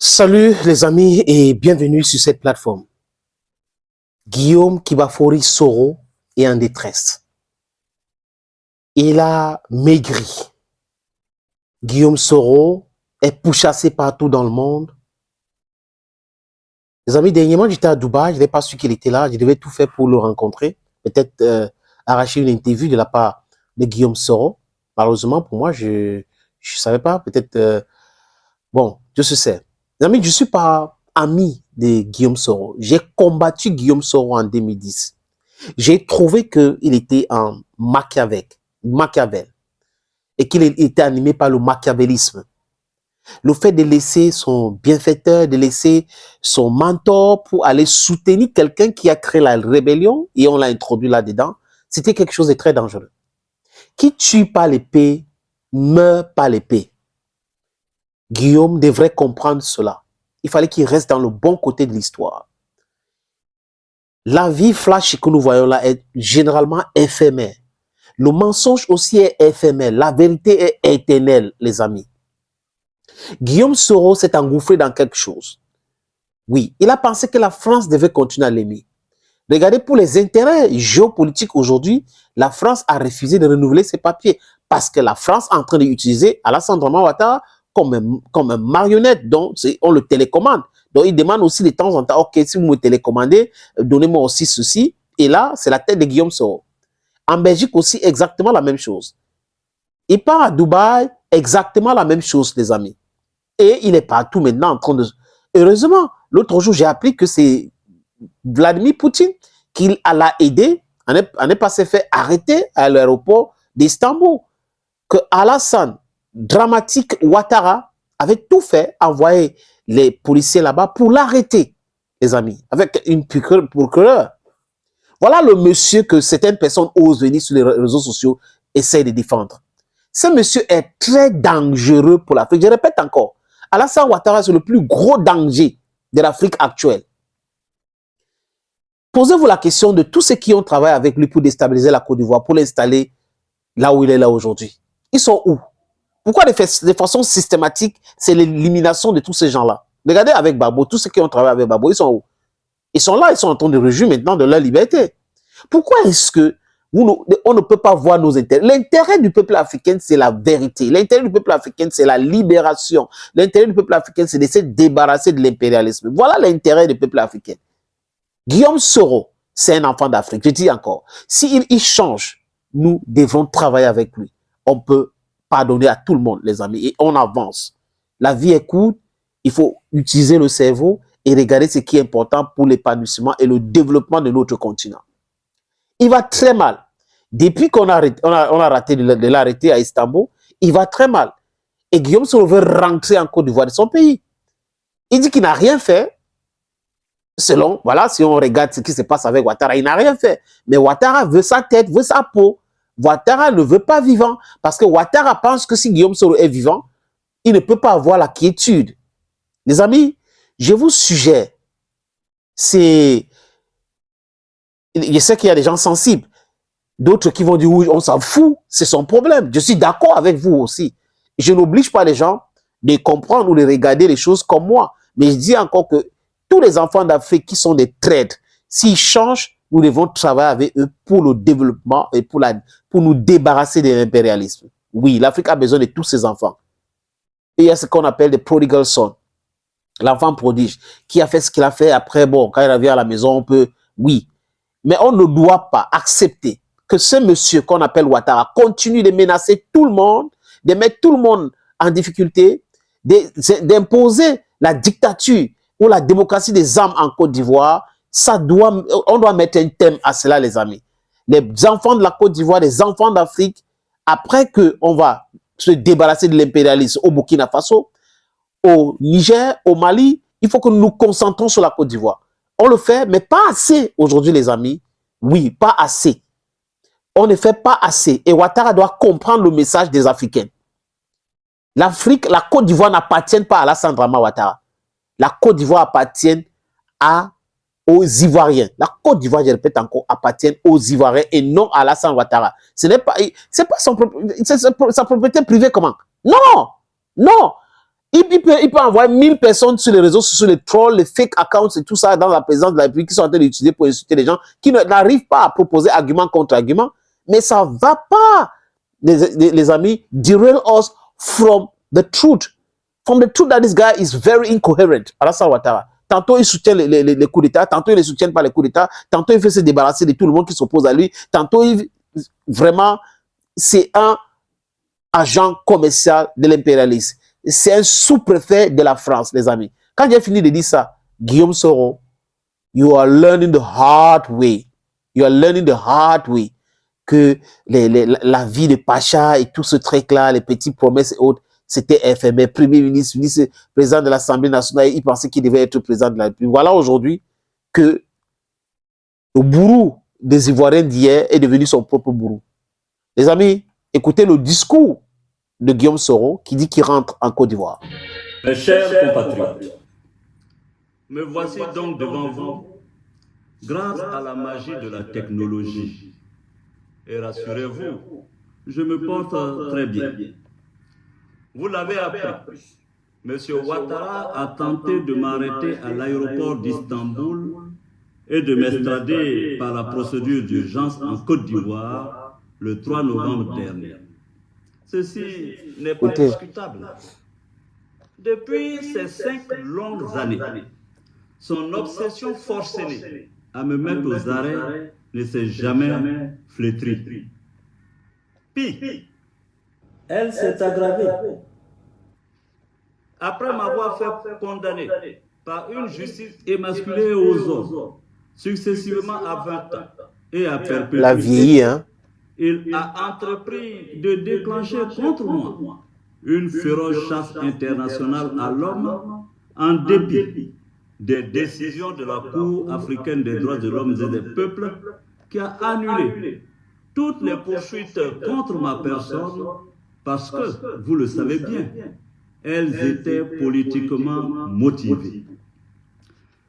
Salut les amis et bienvenue sur cette plateforme. Guillaume Kibafori Soro est en détresse. Il a maigri. Guillaume Soro est pourchassé partout dans le monde. Les amis, dernièrement j'étais à Dubaï, je n'ai pas su qu'il était là, je devais tout faire pour le rencontrer. Peut-être arracher une interview de la part de Guillaume Soro. Malheureusement pour moi, je ne savais pas, peut-être... bon, Dieu se sait. Les amis, je ne suis pas ami de Guillaume Soro. J'ai combattu Guillaume Soro en 2010. J'ai trouvé qu'il était un Machiavel et qu'il était animé par le machiavélisme. Le fait de laisser son bienfaiteur, de laisser son mentor pour aller soutenir quelqu'un qui a créé la rébellion et on l'a introduit là-dedans, c'était quelque chose de très dangereux. Qui tue par l'épée, meurt par l'épée. Guillaume devrait comprendre cela. Il fallait qu'il reste dans le bon côté de l'histoire. La vie flash que nous voyons là est généralement éphémère. Le mensonge aussi est éphémère. La vérité est éternelle, les amis. Guillaume Soro s'est engouffré dans quelque chose. Oui, il a pensé que la France devait continuer à l'aimer. Regardez, pour les intérêts géopolitiques aujourd'hui, la France a refusé de renouveler ses papiers parce que la France est en train d'utiliser Alassane Dramane Ouattara comme un marionnette dont on le télécommande. Donc, il demande aussi de temps en temps, ok, si vous me télécommandez, donnez-moi aussi ceci. Et là, c'est la tête de Guillaume Soro. En Belgique aussi, exactement la même chose. Il part à Dubaï, exactement la même chose, les amis. Et il est partout maintenant en train de... Heureusement, l'autre jour, j'ai appris que c'est Vladimir Poutine qui l'a aidé à ne pas se faire arrêter à l'aéroport d'Istanbul. Que Alassane Dramatique Ouattara avait tout fait, envoyer les policiers là-bas pour l'arrêter, les amis, avec une procureure. Voilà le monsieur que certaines personnes osent venir sur les réseaux sociaux essayer de défendre. Ce monsieur est très dangereux pour l'Afrique. Je répète encore, Alassane Ouattara, c'est le plus gros danger de l'Afrique actuelle. Posez-vous la question de tous ceux qui ont travaillé avec lui pour déstabiliser la Côte d'Ivoire, pour l'installer là où il est là aujourd'hui. Ils sont où? Pourquoi de façon systématique, c'est l'élimination de tous ces gens-là? Regardez avec Babo, tous ceux qui ont travaillé avec Babo, ils sont où? Ils sont là, ils sont en train de rejouer maintenant de leur liberté. Pourquoi est-ce que on ne peut pas voir nos intérêts? L'intérêt du peuple africain, c'est la vérité. L'intérêt du peuple africain, c'est la libération. L'intérêt du peuple africain, c'est de se débarrasser de l'impérialisme. Voilà l'intérêt du peuple africain. Guillaume Soro, c'est un enfant d'Afrique. Je dis encore, s'il change, nous devons travailler avec lui. On peut pardonner à tout le monde, les amis, et on avance. La vie est courte, il faut utiliser le cerveau et regarder ce qui est important pour l'épanouissement et le développement de notre continent. Il va très mal. Depuis qu'on a raté de l'arrêter à Istanbul, il va très mal. Et Guillaume Soro veut rentrer en Côte d'Ivoire de son pays. Il dit qu'il n'a rien fait. Selon, voilà, si on regarde ce qui se passe avec Ouattara, il n'a rien fait. Mais Ouattara veut sa tête, veut sa peau. Ouattara ne veut pas vivant. Parce que Ouattara pense que si Guillaume Soro est vivant, il ne peut pas avoir la quiétude. Les amis, je vous suggère, je sais qu'il y a des gens sensibles, d'autres qui vont dire oui, on s'en fout, c'est son problème. Je suis d'accord avec vous aussi. Je n'oblige pas les gens de comprendre ou de regarder les choses comme moi. Mais je dis encore que tous les enfants d'Afrique qui sont des traîtres, s'ils changent, nous devons travailler avec eux pour le développement et pour nous débarrasser de l'impérialisme. Oui, l'Afrique a besoin de tous ses enfants. Et il y a ce qu'on appelle des prodigal sons. L'enfant prodige, qui a fait ce qu'il a fait après, bon, quand il revient à la maison, on peut, oui. Mais on ne doit pas accepter que ce monsieur qu'on appelle Ouattara continue de menacer tout le monde, de mettre tout le monde en difficulté, d'imposer la dictature ou la démocratie des âmes en Côte d'Ivoire. On doit mettre un thème à cela, les amis. Les enfants de la Côte d'Ivoire, les enfants d'Afrique, après qu'on va se débarrasser de l'impérialisme au Burkina Faso, au Niger, au Mali, il faut que nous nous concentrons sur la Côte d'Ivoire. On le fait, mais pas assez aujourd'hui, les amis. Oui, pas assez. On ne fait pas assez. Et Ouattara doit comprendre le message des Africains. L'Afrique, la Côte d'Ivoire n'appartient pas à Alassane Dramane Ouattara. La Côte d'Ivoire appartient aux Ivoiriens. La Côte d'Ivoire, je répète encore, appartient aux Ivoiriens et non à Alassane Ouattara. Ce n'est pas, sa propriété privée comment? Non, non. Il peut envoyer 1000 personnes sur les réseaux sociaux, les trolls, les fake accounts et tout ça dans la présence de la République qui sont en train d'utiliser pour insulter les gens qui n'arrivent pas à proposer argument contre argument. Mais ça ne va pas, les amis, derail us from the truth. From the truth that this guy is very incoherent. Alassane Ouattara. Tantôt il soutient les coups d'État, tantôt il ne soutient pas les coups d'État, tantôt il fait se débarrasser de tout le monde qui s'oppose à lui, tantôt vraiment, c'est un agent commercial de l'impérialisme. C'est un sous-préfet de la France, les amis. Quand j'ai fini de dire ça, Guillaume Soro, you are learning the hard way. You are learning the hard way. Que la vie de Pacha et tout ce truc-là, les petites promesses et autres, c'était éphémère. Premier ministre, vice-président de l'Assemblée nationale, il pensait qu'il devait être président de la République. Voilà aujourd'hui que le bourreau des Ivoiriens d'hier est devenu son propre bourreau. Les amis, écoutez le discours de Guillaume Soro qui dit qu'il rentre en Côte d'Ivoire. Mes chers compatriotes, me voici donc devant vous grâce à la magie de la technologie. Et rassurez-vous, je me porte très bien. Vous l'avez appris, M. Ouattara a tenté de m'arrêter à l'aéroport d'Istanbul et de m'extrader par la procédure d'urgence en Côte d'Ivoire le 3 novembre dernier. Ceci n'est pas discutable. Depuis ces 5 longues années, son obsession forcenée à me mettre aux arrêts ne s'est jamais flétrie. Pis, elle s'est aggravée. Après m'avoir fait condamner par une justice émasculée aux hommes, successivement à 20 ans et à perpétuité, la vieillie, hein? Il a entrepris de déclencher contre moi une féroce chasse internationale à l'homme en dépit des décisions de la Cour africaine des droits de l'homme et des peuples qui a annulé toutes les poursuites contre ma personne parce que, vous le savez bien, elles étaient politiquement motivées.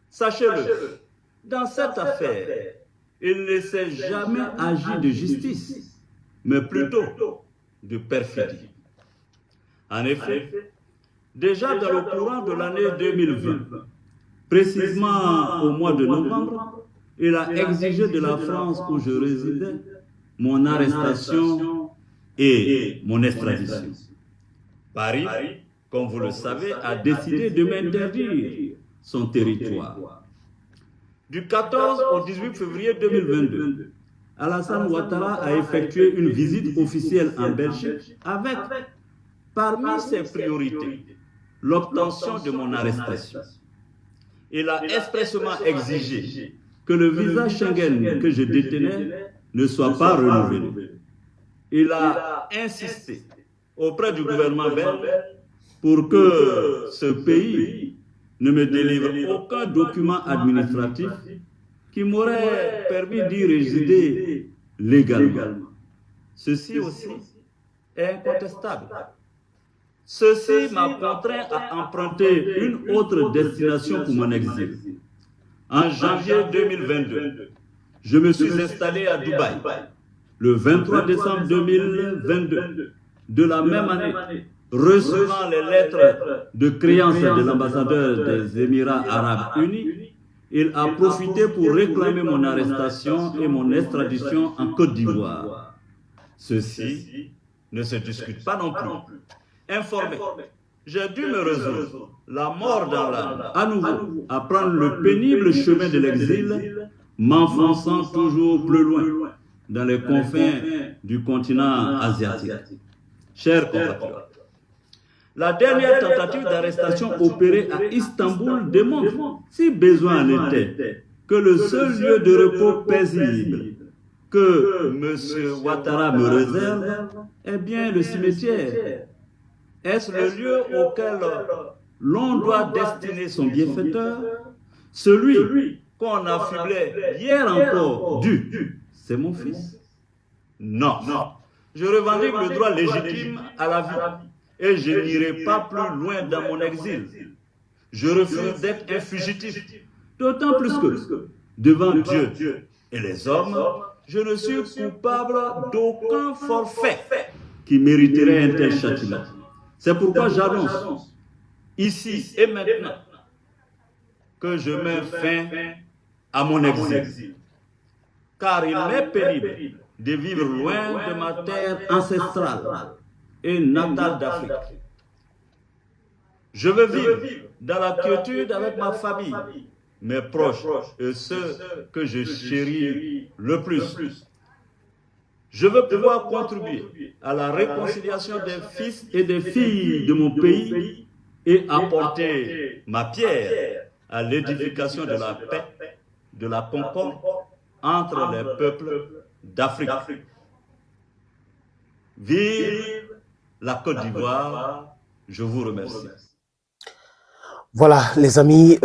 Sachez-le, dans cette affaire, il ne s'est jamais agi de justice, mais plutôt de perfidie. En effet, déjà dans le courant de l'année 2020, précisément au mois de novembre, il a exigé de la France où je résidais mon arrestation et mon extradition. Paris, comme vous le savez, a décidé de m'interdire son territoire. Du 14 au 18 février 2022, Alassane Ouattara a effectué une visite officielle en Belgique avec, parmi ses priorités, l'obtention de mon arrestation. Il a expressément exigé que le visa Schengen que je détenais ne soit pas renouvelé. Il a insisté auprès du gouvernement belge pour que ce pays ne me délivre aucun document administratif qui m'aurait permis d'y résider légalement. Ceci aussi est incontestable. Ceci m'a contraint à emprunter une autre destination pour mon exil. En janvier 2022, je me suis installé à Dubaï. Le 23 décembre 2022 de la même année, recevant les lettres de créance de l'ambassadeur des Émirats arabes unis, il a profité pour réclamer mon arrestation et mon extradition en Côte d'Ivoire. Ceci ne se discute pas non plus. Informé, j'ai dû me résoudre, la mort dans l'âme, à nouveau, à prendre le pénible chemin de l'exil, m'enfonçant toujours plus loin dans les confins du continent asiatique. Chers compatriotes, la dernière tentative d'arrestation opérée à Istanbul démontre, si besoin en était, que le seul lieu de repos paisible que M. Ouattara me réserve est bien le cimetière. Est-ce le lieu auquel l'on doit destiner son bienfaiteur? Celui qu'on affublait hier encore c'est mon fils. Non. Je revendique le droit légitime à la vie et je n'irai pas plus loin dans mon exil. Je refuse d'être un fugitif, d'autant plus que, devant Dieu et les hommes, je ne suis coupable d'aucun forfait qui mériterait un tel châtiment. C'est pourquoi j'annonce ici et maintenant, que je mets fin à mon exil. Car il m'est pénible de vivre loin de ma terre ancestrale et natale d'Afrique. Je veux vivre dans la quiétude avec ma famille, mes proches et ceux que je chéris le plus. Je veux pouvoir contribuer à la réconciliation des fils et des filles de mon pays et apporter ma pierre à l'édification de la paix, de la concorde entre les peuples d'Afrique. Vive la Côte d'Ivoire, je vous remercie. Voilà, les amis,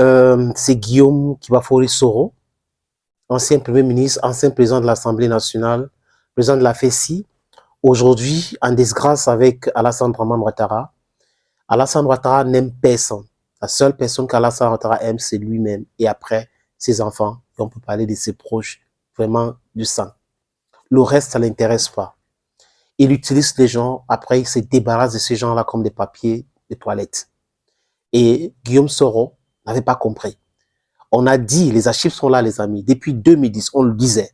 c'est Guillaume Kibafori Soro, ancien Premier ministre, ancien président de l'Assemblée nationale, président de la FECI, aujourd'hui en disgrâce avec Alassane Draman Ouattara. Alassane Ouattara n'aime personne. La seule personne qu'Alassane Ouattara aime, c'est lui-même. Et après, ses enfants. Et on peut parler de ses proches, vraiment du sang. Le reste, ça ne l'intéresse pas. Il utilise les gens, après il se débarrasse de ces gens-là comme des papiers de toilette. Et Guillaume Soro n'avait pas compris. On a dit, les archives sont là les amis, depuis 2010, on le disait.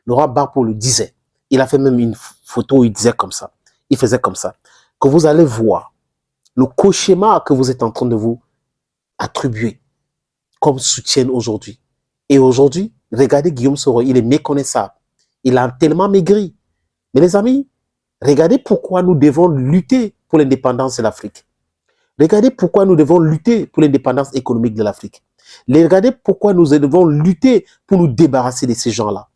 Laurent Gbagbo le disait. Il a fait même une photo où il disait comme ça. Il faisait comme ça. Que vous allez voir le cauchemar que vous êtes en train de vous attribuer comme soutien aujourd'hui. Et aujourd'hui, regardez Guillaume Soro, il est méconnaissable. Il a tellement maigri. Mais les amis, regardez pourquoi nous devons lutter pour l'indépendance de l'Afrique. Regardez pourquoi nous devons lutter pour l'indépendance économique de l'Afrique. Regardez pourquoi nous devons lutter pour nous débarrasser de ces gens-là.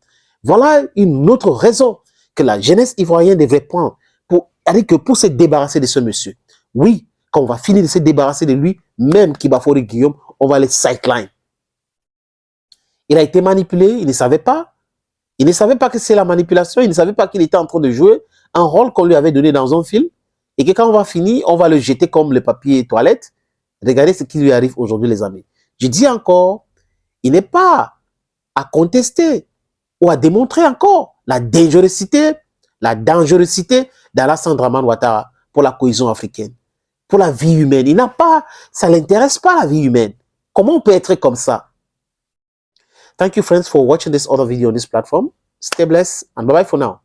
Voilà une autre raison que la jeunesse ivoirienne devrait prendre pour se débarrasser de ce monsieur. Oui, quand on va finir de se débarrasser de lui, même Kibafori Guillaume, on va les sideline. Il a été manipulé, il ne savait pas. Il ne savait pas que c'est la manipulation, il ne savait pas qu'il était en train de jouer un rôle qu'on lui avait donné dans un film et que quand on va finir, on va le jeter comme le papier toilette. Regardez ce qui lui arrive aujourd'hui, les amis. Je dis encore, il n'est pas à contester ou à démontrer encore la dangerosité d'Alassane Draman Ouattara pour la cohésion africaine, pour la vie humaine. Il n'a pas, ça ne l'intéresse pas la vie humaine. Comment on peut être comme ça? Thank you friends for watching this other video on this platform. Stay blessed and bye bye for now.